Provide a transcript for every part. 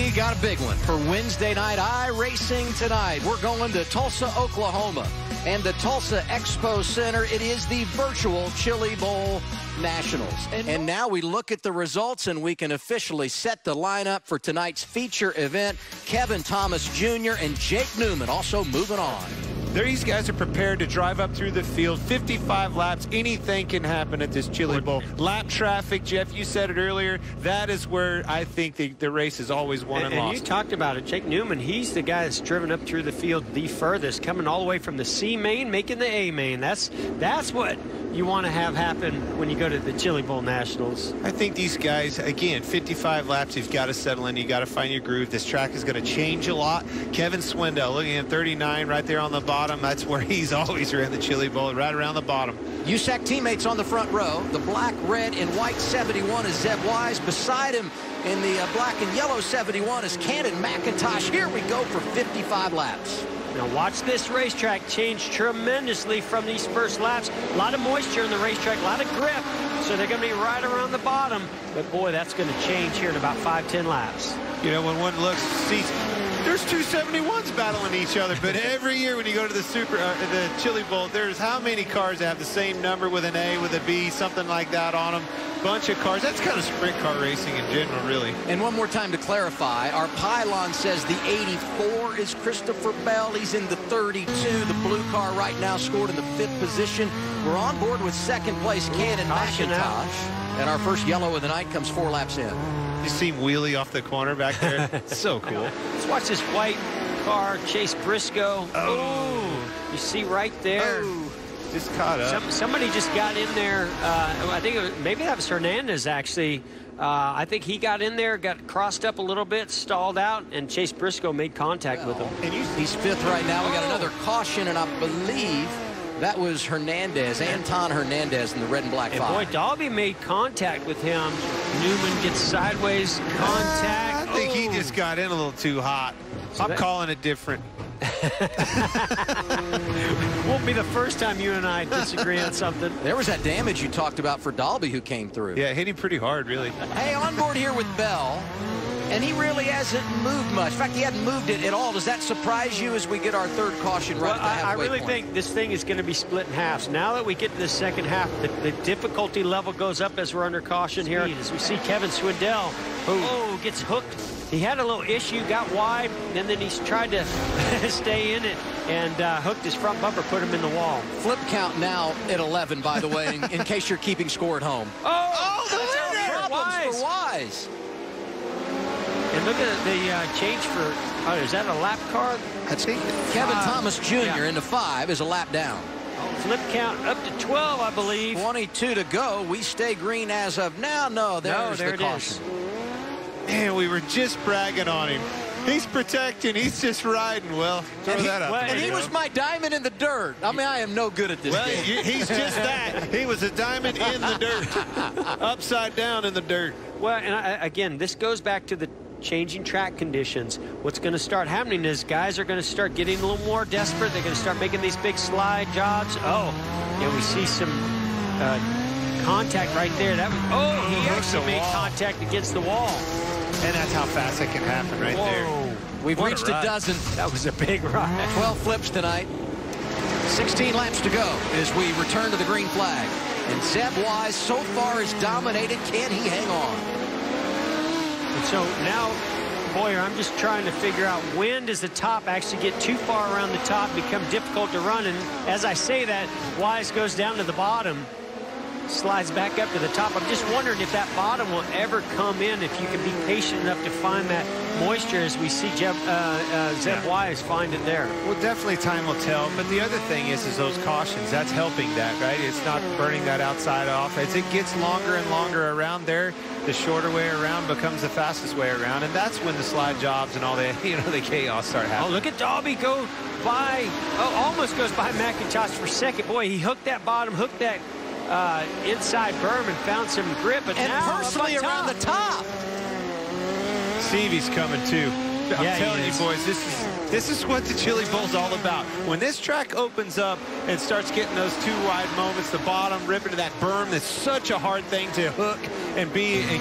We got a big one for Wednesday night iRacing tonight. We're going to Tulsa, Oklahoma, and the Tulsa Expo Center. It is the virtual Chili Bowl Nationals. And now we look at the results, and we can officially set the lineup for tonight's feature event. Kevin Thomas Jr. and Jake Newman also moving on. These guys are prepared to drive up through the field. 55 laps. Anything can happen at this Chili Bowl. Lap traffic, Jeff, you said it earlier. That is where I think the race is always won and lost. And you talked about it. Jake Newman, he's the guy that's driven up through the field the furthest, coming all the way from the C main, making the A main. That's what you want to have happen when you go to the Chili Bowl Nationals. I think these guys, again, 55 laps, you've got to settle in. You've got to find your groove. This track is going to change a lot. Kevin Swindell, looking at 39 right there on the bottom. That's where he's always ran the Chili Bowl, right around the bottom. USAC teammates on the front row. The black, red, and white 71 is Zeb Wise. Beside him in the black and yellow 71 is Cannon McIntosh. Here we go for 55 laps. Now watch this racetrack change tremendously from these first laps. A lot of moisture in the racetrack, a lot of grip. So they're going to be right around the bottom. But boy, that's going to change here in about 5-10 laps. You know, when one looks, sees there's two 71s battling each other. But every year when you go to the Chili Bowl, there's how many cars that have the same number with an A, with a B, something like that on them. Bunch of cars. That's kind of sprint car racing in general, really. And one more time to clarify, our pylon says the 84 is Christopher Bell. He's in the 32. The blue car right now scored in the 5th position. We're on board with second place Cannon McIntosh. And our first yellow of the night comes 4 laps in. You see him wheelie off the corner back there. So cool. Let's watch this white car, Chase Briscoe. Oh, you see right there. Oh. Just caught up. Somebody just got in there. I think maybe that was Hernandez, actually. I think he got in there, got crossed up a little bit, stalled out, and Chase Briscoe made contact with him. And he's 5th right now. We got another caution, and I believe that was Hernandez, Anton Hernandez in the red and black 5. Boy, Dalby made contact with him. Newman gets sideways contact. I think he just got in a little too hot. So I'm calling it different. Won't be the first time you and I disagree on something. There was that damage you talked about for Dalby who came through. Yeah, hit him pretty hard, really. Hey, on board here with Bell, and he really hasn't moved much. In fact, he hadn't moved it at all. Does that surprise you as we get our third caution right at the halfway I really point? think this thing is going to be split in half. So now that we get to the second half, the difficulty level goes up as we're under caution here. As we see Kevin Swindell, gets hooked. He had a little issue, got wide, and then he's tried to stay in it and hooked his front bumper, put him in the wall. Flip count now at 11, by the way, in case you're keeping score at home. That's problems for Wise. And look at the change for, is that a lap car? I think Kevin Thomas Jr. into 5 is a lap down. Flip count up to 12, I believe. 22 to go. We stay green as of now. No, there's the caution. Man, we were just bragging on him. He's protecting. He's just riding. Well, throw that up. And he was my diamond in the dirt. I mean, I am no good at this game. He's just that. He was a diamond in the dirt. Upside down in the dirt. Well, and again, this goes back to the changing track conditions. What's going to start happening is guys are going to start getting a little more desperate. They're going to start making these big slide jobs. We see some contact right there. He actually made contact against the wall. And that's how fast it can happen right there. We've reached a dozen. That was a big ride. 12 flips tonight. 16 laps to go as we return to the green flag. And Zeb Wise so far is dominated. Can he hang on? And so now, Boyer, I'm just trying to figure out when does the top actually get too far around the top, become difficult to run. And as I say that, Wise goes down to the bottom, slides back up to the top. I'm just wondering if that bottom will ever come in, if you can be patient enough to find that moisture as we see Zeb Wise find it there. Well, definitely time will tell. But the other thing is those cautions. That's helping that, right? It's not burning that outside off. As it gets longer and longer around there, the shorter way around becomes the fastest way around. And that's when the slide jobs and all the, the chaos start happening. Oh, look at Dalby go by. Almost goes by McIntosh for second. Boy, he hooked that bottom, hooked that inside berm and found some grip, but and now personally around the top. Stevie's coming too. I'm telling you, boys, this is what the Chili Bowl's all about. When this track opens up and starts getting those two wide moments, the bottom ripping to that berm, that's such a hard thing to hook and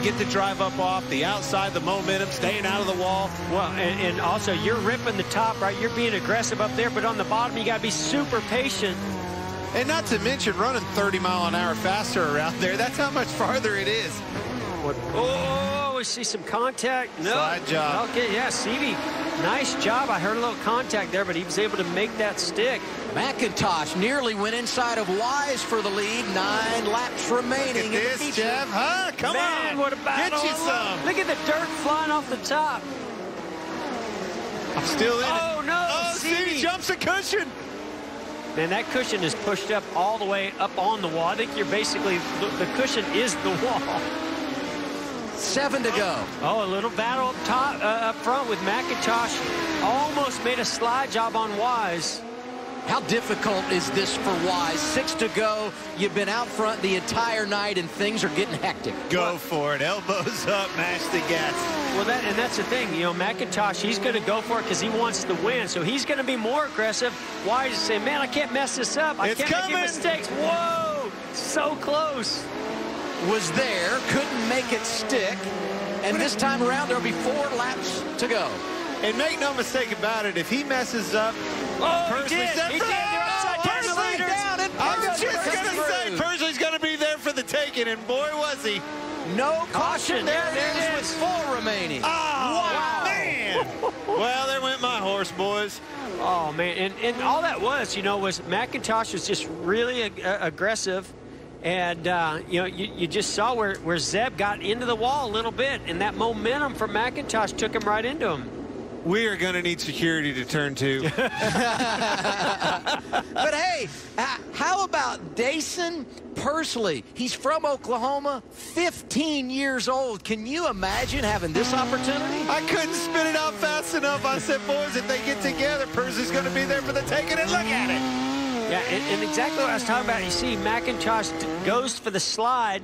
get the drive up off the outside, the momentum, staying out of the wall. Well, and also you're ripping the top, right? You're being aggressive up there, but on the bottom you got to be super patient. And not to mention running 30 mile an hour faster around there. That's how much farther it is. Oh, we see some contact. No. Slide job. Okay, yeah, Stevie, nice job. I heard a little contact there, but he was able to make that stick. McIntosh nearly went inside of Wise for the lead. 9 laps remaining. Look at this, Jeff. Huh? Come Man, on. what a battle. Get you some. Look at the dirt flying off the top. I'm still in it. Oh, no. Oh, Stevie jumps a cushion. Man, that cushion is pushed up all the way up on the wall. I think you're basically, the cushion is the wall. 7 to go. Oh, a little battle up top, up front with McIntosh. Almost made a slide job on Wise. How difficult is this for Wise? 6 to go. You've been out front the entire night, and things are getting hectic. Go for it. Elbows up, mash the gas. Well, that's the thing. You know, McIntosh, he's going to go for it because he wants to win. So he's going to be more aggressive. Wise is saying, man, I can't mess this up. I can't make mistakes. Whoa, so close. Was there, couldn't make it stick. And this time around, there'll be 4 laps to go. And make no mistake about it, if he messes up, he did. They're upside down, the leaders. I was just going to say, Persley's going to be there for the taking, and boy, was he. No caution. There it is with 4 remaining. Oh, wow. Man. Well, there went my horse, boys. Oh, man. And all that was, you know, was McIntosh was just really aggressive. And, you know, you just saw where Zeb got into the wall a little bit, and that momentum from McIntosh took him right into him. We are going to need security to turn to. But, hey, how about Dason Persley? He's from Oklahoma, 15 years old. Can you imagine having this opportunity? I couldn't spit it out fast enough. I said, boys, if they get together, Persley's going to be there for the taking, and look at it. Yeah, and exactly what I was talking about. You see, McIntosh goes for the slide,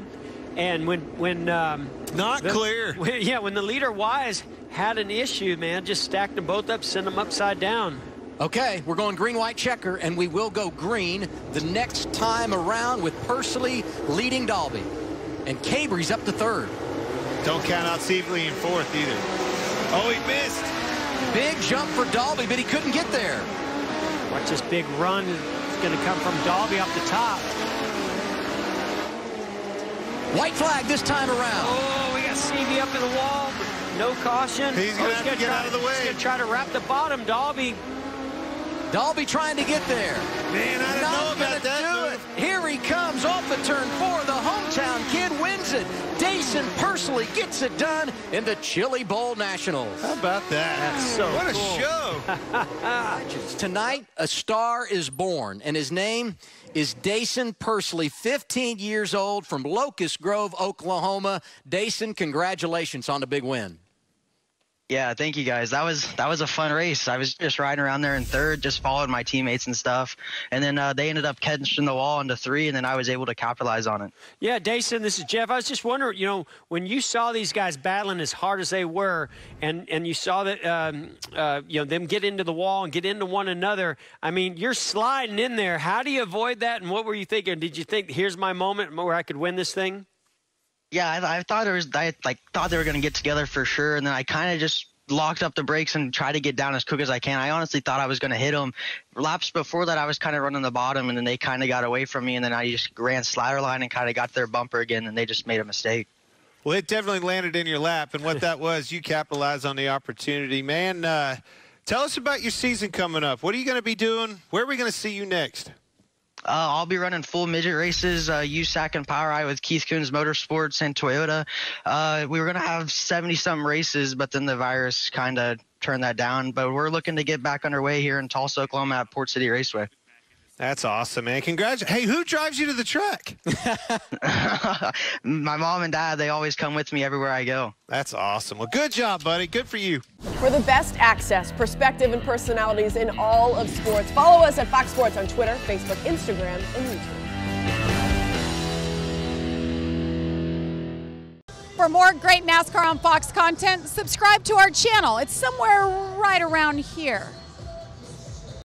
and when not clear. When the leader Wise had an issue, man, just stacked them both up, send them upside down. Okay, we're going green, white, checker, and we will go green the next time around with Persley leading Dalby. And Cabry's up to 3rd. Don't count out Seavely in 4th either. Oh, he missed. Big jump for Dalby, but he couldn't get there. Watch this big run. It's going to come from Dalby off the top. White flag this time around. Oh, we got Stevie up in the wall. No caution. He's going to have to get out of the way. He's going to try to wrap the bottom. Dalby trying to get there. Man, I didn't know about that. Here he comes off the turn 4. The hometown kid wins it. Dason Persley gets it done in the Chili Bowl Nationals. How about that? That's so What cool. a show. Tonight, a star is born, and his name is Dason Persley, 15 years old from Locust Grove, Oklahoma. Dason, congratulations on the big win. Yeah, thank you guys. That was a fun race. I was just riding around there in 3rd, just following my teammates and stuff. And then they ended up catching the wall into 3, and then I was able to capitalize on it. Yeah, Dason, this is Jeff. I was just wondering, you know, when you saw these guys battling as hard as they were, and you saw that, you know, them get into the wall and get into one another. I mean, you're sliding in there. How do you avoid that? And what were you thinking? Did you think, here's my moment where I could win this thing? Yeah, I thought thought they were going to get together for sure, and then I kind of just locked up the brakes and tried to get down as quick as I can. I honestly thought I was going to hit them. Laps before that, I was kind of running the bottom, and then they kind of got away from me, and then I just ran slider line and kind of got their bumper again, and they just made a mistake. Well, it definitely landed in your lap, and what that was, you capitalized on the opportunity. Man, tell us about your season coming up. What are you going to be doing? Where are we going to see you next? I'll be running full midget races, USAC and Power Eye with Keith Coons Motorsports and Toyota. We were going to have 70-some races, but then the virus kind of turned that down. But we're looking to get back underway here in Tulsa, Oklahoma at Port City Raceway. That's awesome, man. Congratulations. Hey, who drives you to the track? My mom and dad, they always come with me everywhere I go. That's awesome. Well, good job, buddy. Good for you. For the best access, perspective, and personalities in all of sports, follow us at Fox Sports on Twitter, Facebook, Instagram, and YouTube. For more great NASCAR on Fox content, subscribe to our channel. It's somewhere right around here.